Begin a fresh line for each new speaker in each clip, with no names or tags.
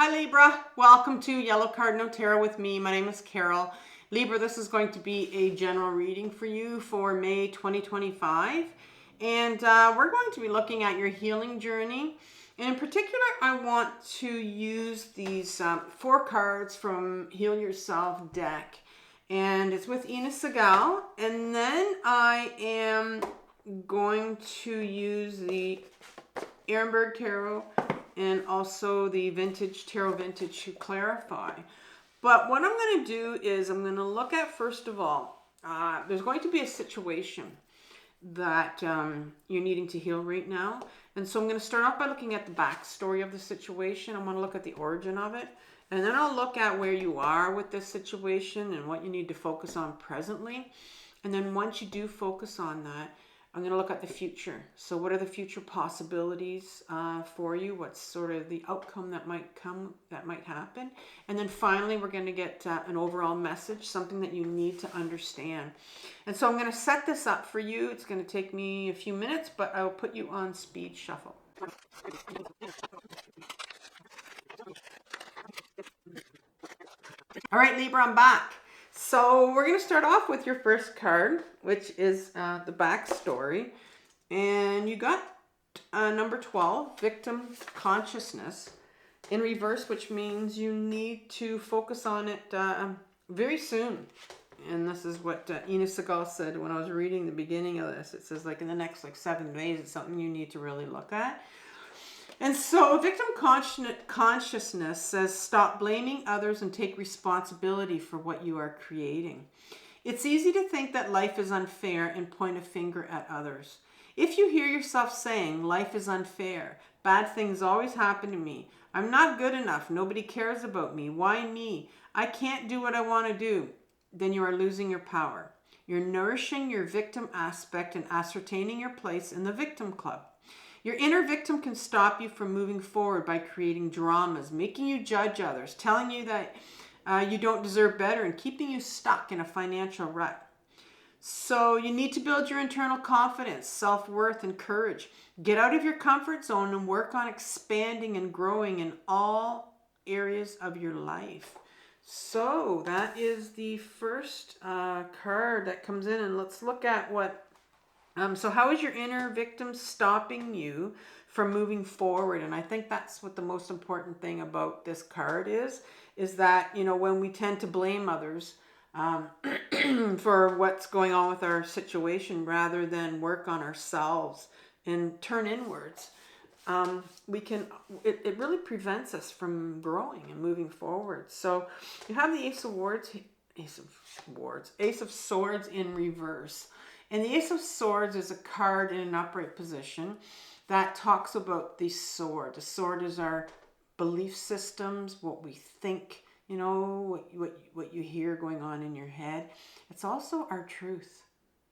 Hi Libra, welcome to Yellow Cardinal Tarot with me. My name is Carol. Libra, this is going to be a general reading for you for May 2025. And we're going to be looking at your healing journey. And in particular, I want to use these 4 cards from Heal Yourself deck. And it's with Ina Segal. And then I am going to use the Ehrenberg Tarot and also the Vintage Tarot Vintage to clarify. But what I'm going to do is I'm going to look at, first of all, there's going to be a situation that you're needing to heal right now. And so I'm going to start off by looking at the backstory of the situation. I want to look at the origin of it. And then I'll look at where you are with this situation and what you need to focus on presently. And then once you do focus on that, I'm going to look at the future. So what are the future possibilities for you? What's sort of the outcome that might come, that might happen? And then finally, we're going to get an overall message, something that you need to understand. And so I'm going to set this up for you. It's going to take me a few minutes, but I'll put you on speed shuffle. All right, Libra, I'm back. So we're going to start off with your first card, which is the backstory. And you got number 12, victim consciousness, in reverse, which means you need to focus on it very soon. And this is what Ina Segal said when I was reading the beginning of this. It says like in the next 7 days, it's something you need to really look at. And so victim consciousness says stop blaming others and take responsibility for what you are creating. It's easy to think that life is unfair and point a finger at others. If you hear yourself saying life is unfair, bad things always happen to me, I'm not good enough, nobody cares about me, why me, I can't do what I want to do, then you are losing your power. You're nourishing your victim aspect and ascertaining your place in the victim club. Your inner victim can stop you from moving forward by creating dramas, making you judge others, telling you that you don't deserve better, and keeping you stuck in a financial rut. So you need to build your internal confidence, self-worth, and courage. Get out of your comfort zone and work on expanding and growing in all areas of your life. So that is the first card that comes in, and let's look at what so how is your inner victim stopping you from moving forward? And I think that's what the most important thing about this card is that, you know, when we tend to blame others for what's going on with our situation rather than work on ourselves and turn inwards, it really prevents us from growing and moving forward. So you have the Ace of Swords in reverse. And the Ace of Swords is a card in an upright position that talks about the sword. The sword is our belief systems, what we think, you know, what you hear going on in your head. It's also our truth.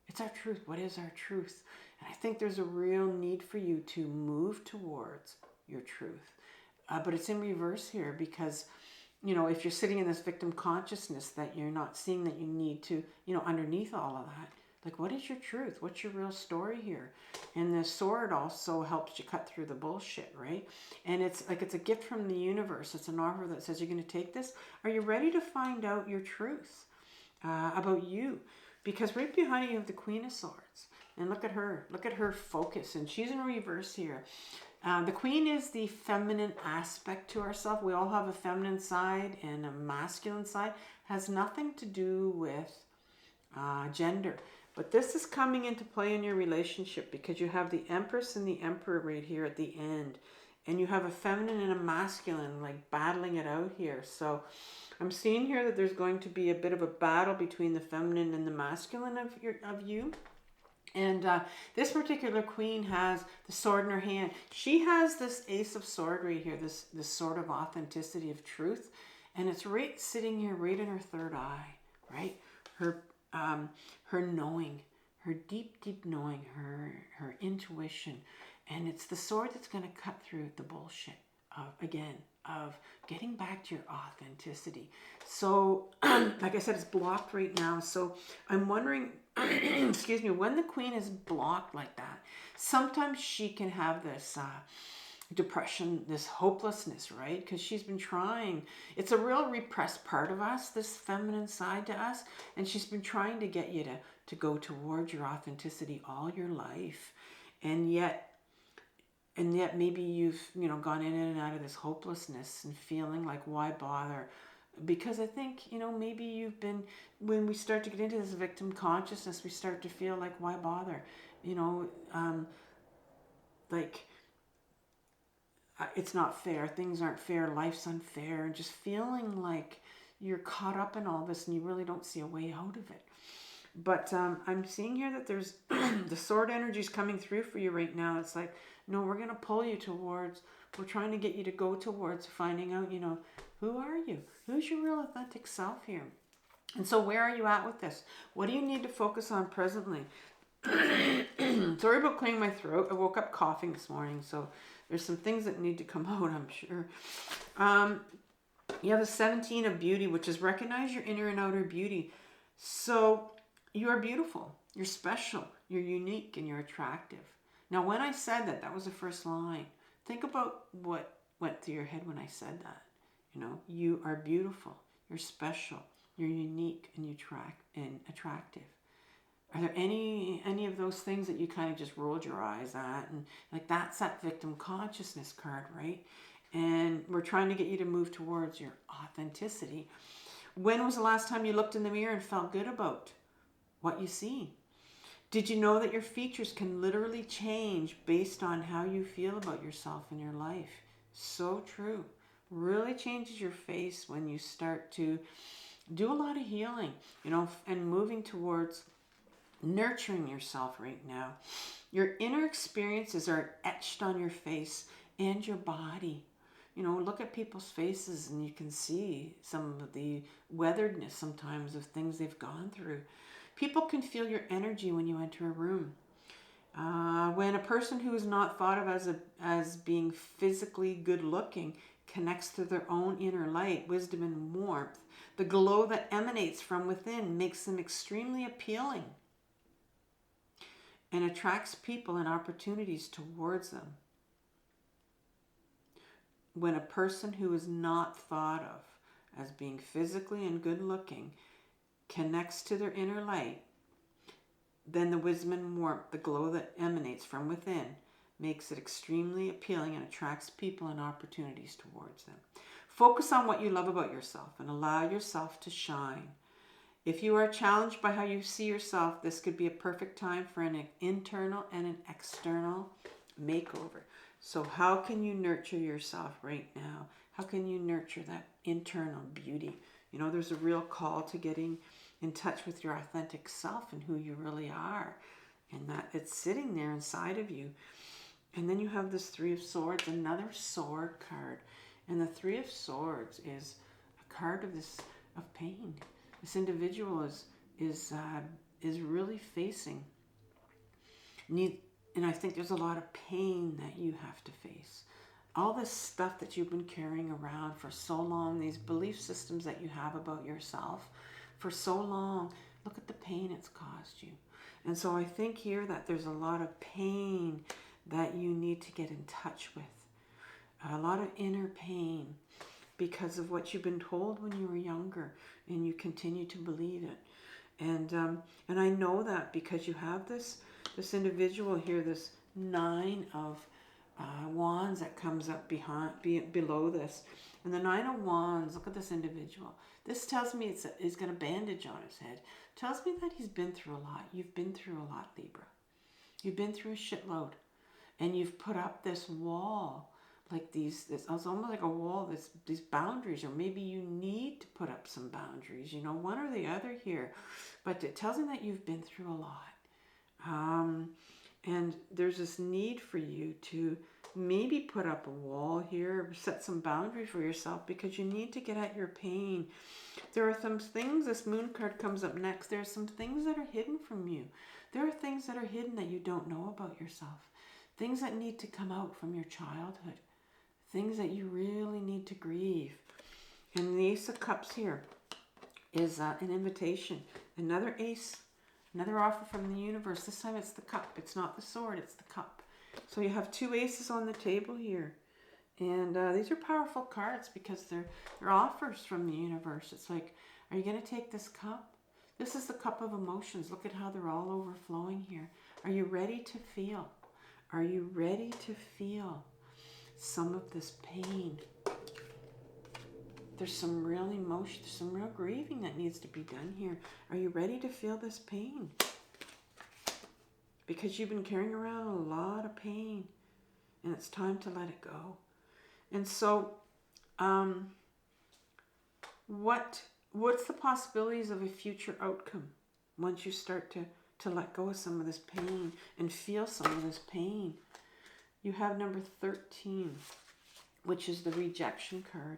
It's our truth. What is our truth? And I think there's a real need for you to move towards your truth. But it's in reverse here because, you know, if you're sitting in this victim consciousness that you're not seeing that you need to, you know, underneath all of that, like, what is your truth? What's your real story here? And the sword also helps you cut through the bullshit, right? And it's like it's a gift from the universe. It's an offer that says, you're going to take this. Are you ready to find out your truth about you? Because right behind you have the Queen of Swords. And look at her. Look at her focus. And she's in reverse here. The Queen is the feminine aspect to ourselves. We all have a feminine side and a masculine side. Has nothing to do with gender. But this is coming into play in your relationship because you have the Empress and the Emperor right here at the end. And you have a feminine and a masculine like battling it out here. So I'm seeing here that there's going to be a bit of a battle between the feminine and the masculine of you. And this particular queen has the sword in her hand. She has this Ace of Sword right here, this sort of authenticity of truth. And it's right sitting here right in her third eye, right? Her knowing, her deep knowing, her intuition. And it's the sword that's going to cut through the bullshit of getting back to your authenticity. So, like I said, it's blocked right now. So I'm wondering, excuse me, when the Queen is blocked like that, sometimes she can have this depression, this hopelessness, right? Because she's been trying. It's a real repressed part of us, this feminine side to us, and she's been trying to get you to go towards your authenticity all your life. And yet maybe you've, you know, gone in and out of this hopelessness and feeling like, why bother? Because I think, you know, maybe you've been, when we start to get into this victim consciousness, we start to feel like, why bother? You know, like, it's not fair, things aren't fair, life's unfair, and just feeling like you're caught up in all this and you really don't see a way out of it. But I'm seeing here that there's the sword energy is coming through for you right now. It's like, no, we're going to pull you towards, we're trying to get you to go towards finding out, you know, who are you? Who's your real authentic self here? And so where are you at with this? What do you need to focus on presently? Sorry about clearing my throat. I woke up coughing this morning, so there's some things that need to come out, I'm sure. You have a 17 of beauty, which is recognize your inner and outer beauty. So you are beautiful, you're special, you're unique, and you're attractive. Now, when I said that, that was the first line. Think about what went through your head when I said that. You know, you are beautiful, you're special, you're unique, and attractive. Are there any of those things that you kind of just rolled your eyes at? And like, that's that victim consciousness card, right? And we're trying to get you to move towards your authenticity. When was the last time you looked in the mirror and felt good about what you see? Did you know that your features can literally change based on how you feel about yourself in your life? So true. Really changes your face when you start to do a lot of healing, you know, and moving towards nurturing yourself right now. Your inner experiences are etched on your face and your body. You know, look at people's faces and you can see some of the weatheredness sometimes of things they've gone through. People can feel your energy when you enter a room. When a person who is not thought of as being physically good looking connects to their own inner light, wisdom, and warmth, the glow that emanates from within makes them extremely appealing and attracts people and opportunities towards them. When a person who is not thought of as being physically and good looking connects to their inner light, then the wisdom and warmth, the glow that emanates from within, makes it extremely appealing and attracts people and opportunities towards them. Focus on what you love about yourself and allow yourself to shine. If you are challenged by how you see yourself, this could be a perfect time for an internal and an external makeover. So how can you nurture yourself right now? How can you nurture that internal beauty? You know, there's a real call to getting in touch with your authentic self and who you really are. And that it's sitting there inside of you. And then you have this Three of Swords, another sword card. And the Three of Swords is a card of pain. This individual is really facing need. And I think there's a lot of pain that you have to face. All this stuff that you've been carrying around for so long, these belief systems that you have about yourself for so long, look at the pain it's caused you. And so I think here that there's a lot of pain that you need to get in touch with. A lot of inner pain because of what you've been told when you were younger and you continue to believe it. And I know that because you have this individual here, this Nine of Wands that comes up below this. And the Nine of Wands, look at this individual. This tells me he's got a bandage on his head. Tells me that he's been through a lot. You've been through a lot, Libra. You've been through a shitload. And you've put up this wall, like it's almost like a wall, these boundaries, or maybe you need to put up some boundaries, you know, one or the other here. But it tells me that you've been through a lot. And there's this need for you to maybe put up a wall here, set some boundaries for yourself because you need to get at your pain. There are some things, this Moon card comes up next, there are some things that are hidden from you. There are things that are hidden that you don't know about yourself. Things that need to come out from your childhood. Things that you really need to grieve. And the Ace of Cups here is an invitation. Another ace. Another offer from the universe. This time it's the cup. It's not the sword, it's the cup. So you have two aces on the table here. And these are powerful cards because they're offers from the universe. It's like, are you going to take this cup? This is the cup of emotions. Look at how they're all overflowing here. Are you ready to feel? Are you ready to feel some of this pain? There's some real emotion, some real grieving that needs to be done here. Are you ready to feel this pain? Because you've been carrying around a lot of pain, and it's time to let it go. And so, what's the possibilities of a future outcome once you start to let go of some of this pain and feel some of this pain? You have number 13, which is the rejection card.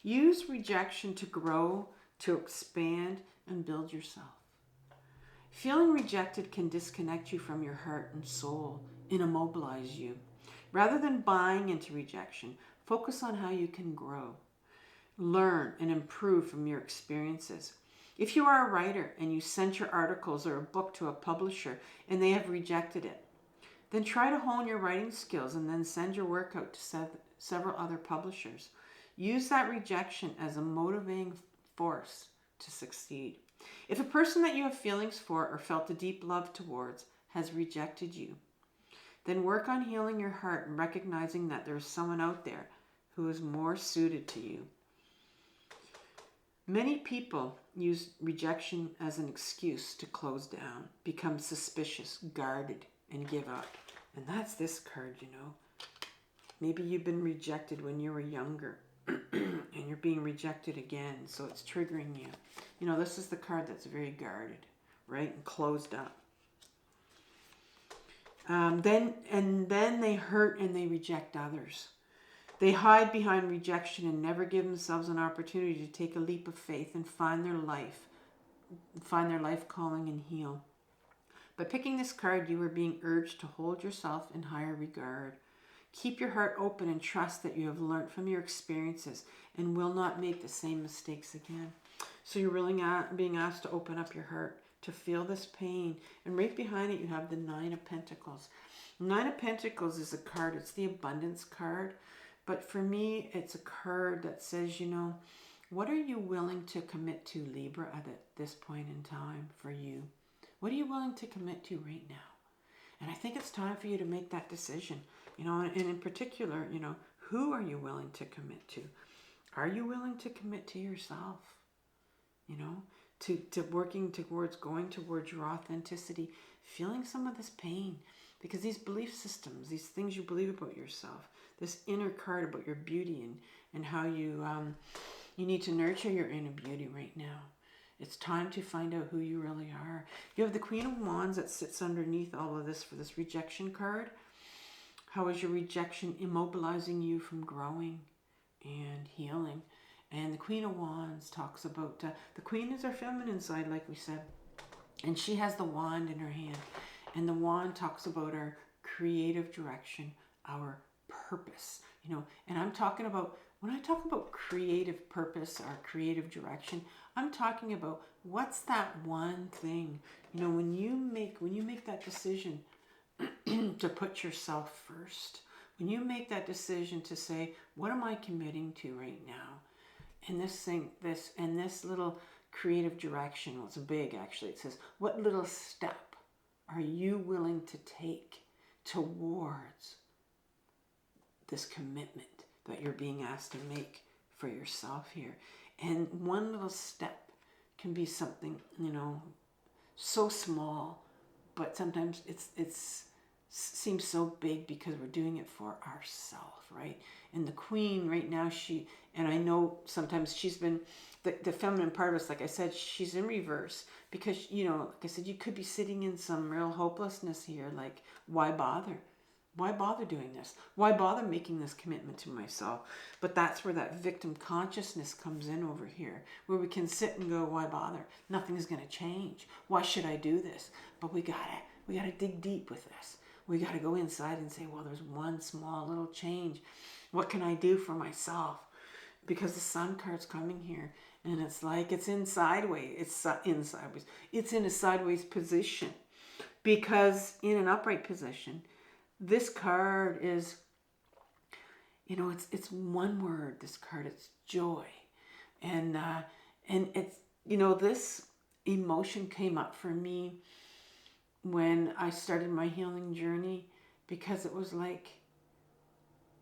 Use rejection to grow, to expand, and build yourself. Feeling rejected can disconnect you from your heart and soul and immobilize you. Rather than buying into rejection, focus on how you can grow, learn, and improve from your experiences. If you are a writer and you sent your articles or a book to a publisher and they have rejected it, then try to hone your writing skills and then send your work out to several other publishers. Use that rejection as a motivating force to succeed. If a person that you have feelings for or felt a deep love towards has rejected you, then work on healing your heart and recognizing that there is someone out there who is more suited to you. Many people use rejection as an excuse to close down, become suspicious, guarded, and give up. And that's this card, you know. Maybe you've been rejected when you were younger and you're being rejected again, so it's triggering you. You know, this is the card that's very guarded, right, and closed up. Then they hurt and they reject others. They hide behind rejection and never give themselves an opportunity to take a leap of faith and find their life calling and heal. By picking this card, you are being urged to hold yourself in higher regard. Keep your heart open and trust that you have learned from your experiences and will not make the same mistakes again. So you're really being asked to open up your heart, to feel this pain. And right behind it, you have the Nine of Pentacles. Nine of Pentacles is a card. It's the abundance card. But for me, it's a card that says, you know, what are you willing to commit to, Libra, at this point in time for you? What are you willing to commit to right now? And I think it's time for you to make that decision. You know, and in particular, you know, who are you willing to commit to? Are you willing to commit to yourself? You know, to working towards, going towards your authenticity, feeling some of this pain. Because these belief systems, these things you believe about yourself, this inner card about your beauty and how you need to nurture your inner beauty right now. It's time to find out who you really are. You have the Queen of Wands that sits underneath all of this for this rejection card. How is your rejection immobilizing you from growing and healing? And the Queen of Wands talks about, the Queen is our feminine side, like we said. And she has the wand in her hand. And the wand talks about our creative direction, our purpose. You know, and I'm talking about, when I talk about creative purpose, our creative direction, I'm talking about what's that one thing, you know, when you make that decision to put yourself first, when you make that decision to say, what am I committing to right now? And this little creative direction, well, it's big actually. It says, what little step are you willing to take towards this commitment that you're being asked to make for yourself here? And one little step can be something, you know, so small, but sometimes it's seems so big because we're doing it for ourselves, right? And the Queen right now, and I know sometimes she's been, the feminine part of us, like I said, she's in reverse because, you know, like I said, you could be sitting in some real hopelessness here. Like, why bother? Why bother doing this? Why bother making this commitment to myself? But that's where that victim consciousness comes in over here, where we can sit and go, why bother? Nothing's going to change. Why should I do this? But we gotta dig deep with this. We got to go inside and say, well, there's one small little change. What can I do for myself? Because the Sun card's coming here, and it's like it's in sideways. It's in sideways. It's in a sideways position, because in an upright position, this card is, it's one word, this card, it's joy. And it's, this emotion came up for me when I started my healing journey, because it was like,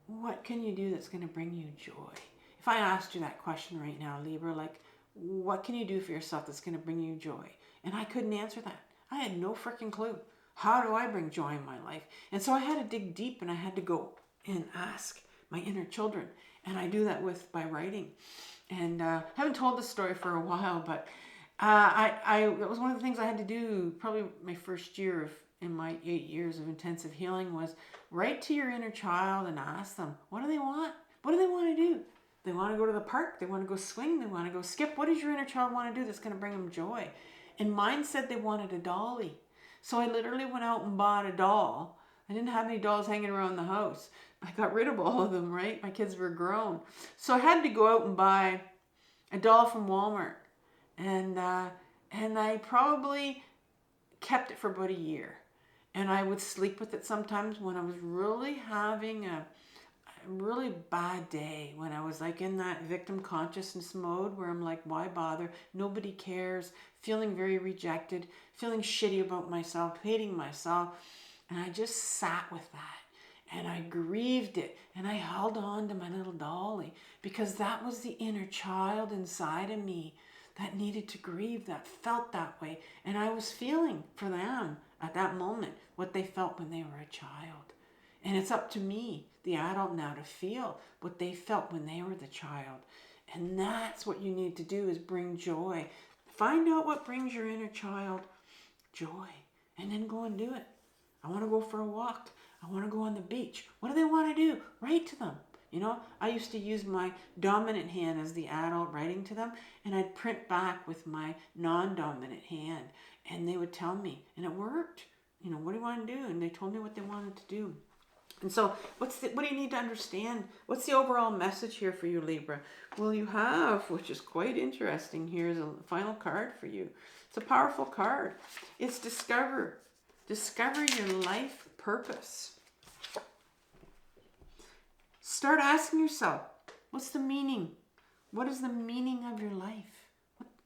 what can you do that's going to bring you joy? If I asked you that question right now, Libra, like, what can you do for yourself that's going to bring you joy? And I couldn't answer that. I had no freaking clue. How do I bring joy in my life? And so I had to dig deep, and I had to go and ask my inner children. And I do that by writing. And I haven't told this story for a while, but it was one of the things I had to do probably my first year in my 8 years of intensive healing, was write to your inner child and ask them, what do they want? What do they want to do? They want to go to the park. They want to go swing. They want to go skip. What does your inner child want to do that's going to bring them joy? And mine said they wanted a dolly. So I literally went out and bought a doll. I didn't have any dolls hanging around the house. I got rid of all of them, right? My kids were grown. So I had to go out and buy a doll from Walmart. And I probably kept it for about a year. And I would sleep with it sometimes when I was really having a really bad day, when I was like in that victim consciousness mode where I'm like, why bother? Nobody cares. Feeling very rejected, feeling shitty about myself, hating myself. And I just sat with that and I grieved it, and I held on to my little dolly, because that was the inner child inside of me that needed to grieve, that felt that way. And I was feeling for them at that moment what they felt when they were a child. And it's up to me, the adult now, to feel what they felt when they were the child. And that's what you need to do, is bring joy. Find out what brings your inner child joy, and then go and do it. I want to go for a walk. I want to go on the beach. What do they want to do? Write to them. I used to use my dominant hand as the adult writing to them, and I'd print back with my non-dominant hand, and they would tell me, and it worked. What do you want to do? And they told me what they wanted to do. And so what do you need to understand? What's the overall message here for you, Libra? Well, you have, which is quite interesting, here's a final card for you. It's a powerful card. It's discover. Discover your life purpose. Start asking yourself, what's the meaning? What is the meaning of your life?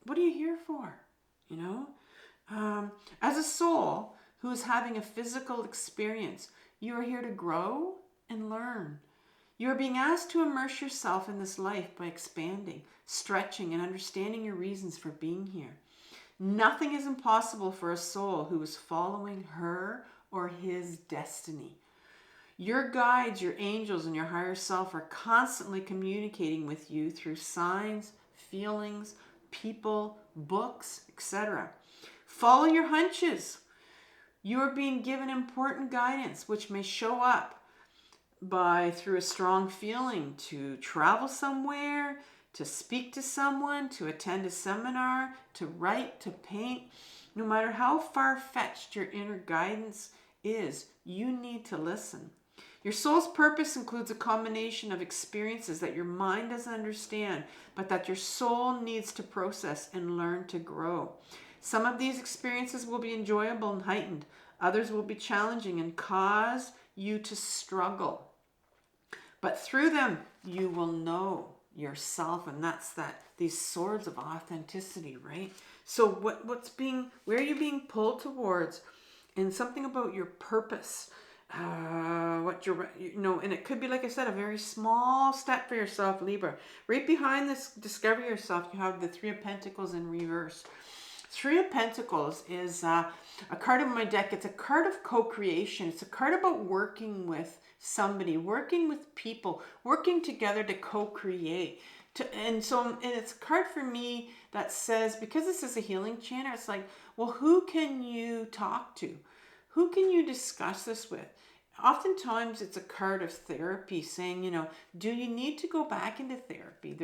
What are you here for? As a soul who is having a physical experience, you are here to grow and learn. You are being asked to immerse yourself in this life by expanding, stretching, and understanding your reasons for being here. Nothing is impossible for a soul who is following her or his destiny. Your guides, your angels, and your higher self are constantly communicating with you through signs, feelings, people, books, etc. Follow your hunches. You are being given important guidance, which may show up through a strong feeling to travel somewhere, to speak to someone, to attend a seminar, to write, to paint. No matter how far-fetched your inner guidance is, you need to listen. Your soul's purpose includes a combination of experiences that your mind doesn't understand, but that your soul needs to process and learn to grow. Some of these experiences will be enjoyable and heightened. Others will be challenging and cause you to struggle. But through them, you will know yourself, and that's these swords of authenticity, right? So where are you being pulled towards? And something about your purpose. And it could be, like I said, a very small step for yourself, Libra. Right behind this discover yourself, you have the Three of Pentacles in reverse. Three of Pentacles is a card in my deck. It's a card of co-creation. It's a card about working with somebody, working with people, working together to co-create. And it's a card for me that says, because this is a healing channel, it's like, well, who can you talk to? Who can you discuss this with? Oftentimes it's a card of therapy saying, do you need to go back into therapy?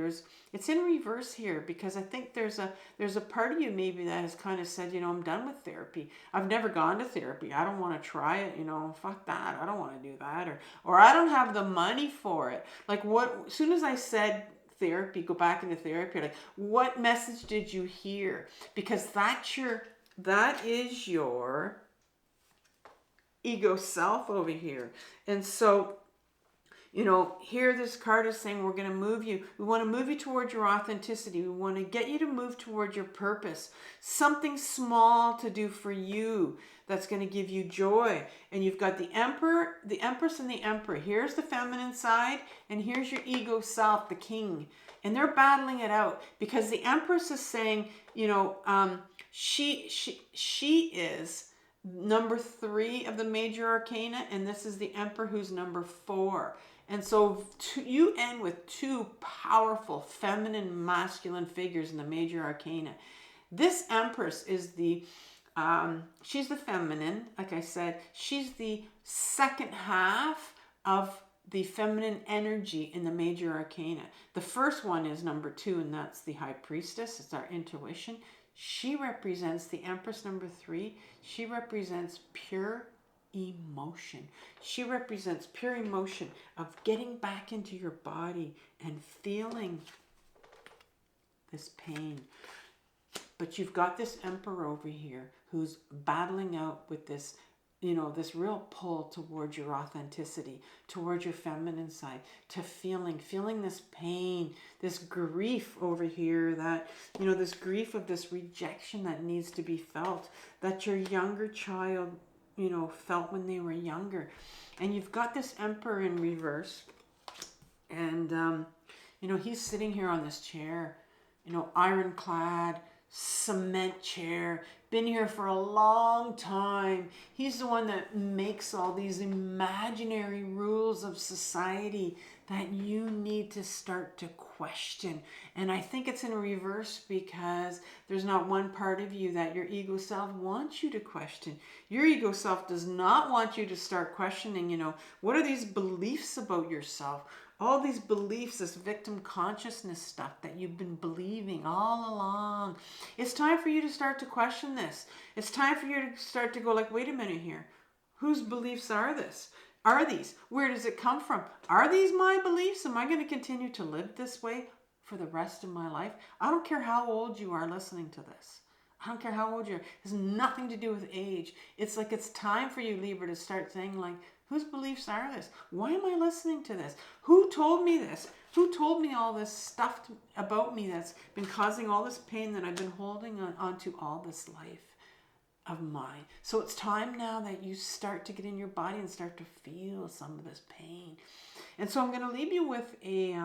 It's in reverse here, because I think there's a part of you maybe that has kind of said, I'm done with therapy. I've never gone to therapy. I don't want to try it. Fuck that. I don't want to do that. Or I don't have the money for it. Like as soon as I said therapy, go back into therapy, like, what message did you hear? Because that is your ego self over here. And so, you know, here this card is saying we're going to move you. We want to move you towards your authenticity. We want to get you to move towards your purpose. Something small to do for you that's going to give you joy. And you've got the Emperor, the Empress, and the Emperor. Here's the feminine side, and here's your ego self, the King. And they're battling it out because the Empress is saying, you know, she is number 3 of the major arcana, and this is the Emperor who's number 4. And so you end with 2 powerful feminine, masculine figures in the major arcana. This Empress is the, she's the feminine, like I said. She's the second half of the feminine energy in the major arcana. The first one is number 2, and that's the High Priestess. It's our intuition. She represents the Empress number 3. She represents pure emotion. She represents pure emotion of getting back into your body and feeling this pain. But you've got this Emperor over here who's battling out with this, you know, this real pull towards your authenticity, towards your feminine side, to feeling this pain, this grief over here that, you know, this grief of this rejection that needs to be felt, that your younger child, you know, felt when they were younger. And you've got this Emperor in reverse. And, you know, he's sitting here on this chair, you know, ironclad, cement chair, been here for a long time. He's the one that makes all these imaginary rules of society that you need to start to question. And I think it's in reverse because there's not one part of you that your ego self wants you to question. Your ego self does not want you to start questioning, you know, what are these beliefs about yourself? All these beliefs, this victim consciousness stuff that you've been believing all along. It's time for you to start to question this. It's time for you to start to go like, wait a minute here. Whose beliefs are this? Are these? Where does it come from? Are these my beliefs? Am I going to continue to live this way for the rest of my life? I don't care how old you are listening to this. I don't care how old you are. It has nothing to do with age. It's like it's time for you, Libra, to start saying like, whose beliefs are this? Why am I listening to this? Who told me this? Who told me all this stuff about me that's been causing all this pain that I've been holding on to all this life of mine? So it's time now that you start to get in your body and start to feel some of this pain. And so I'm going to leave you with a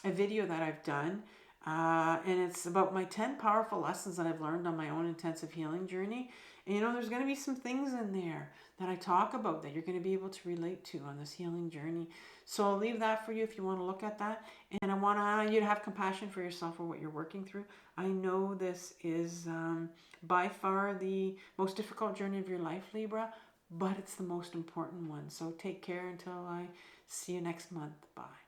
video that I've done. And it's about my 10 powerful lessons that I've learned on my own intensive healing journey. And you know, there's going to be some things in there that I talk about that you're going to be able to relate to on this healing journey. So I'll leave that for you if you want to look at that. And I want you to have compassion for yourself for what you're working through. I know this is by far the most difficult journey of your life, Libra, but it's the most important one. So take care until I see you next month. Bye.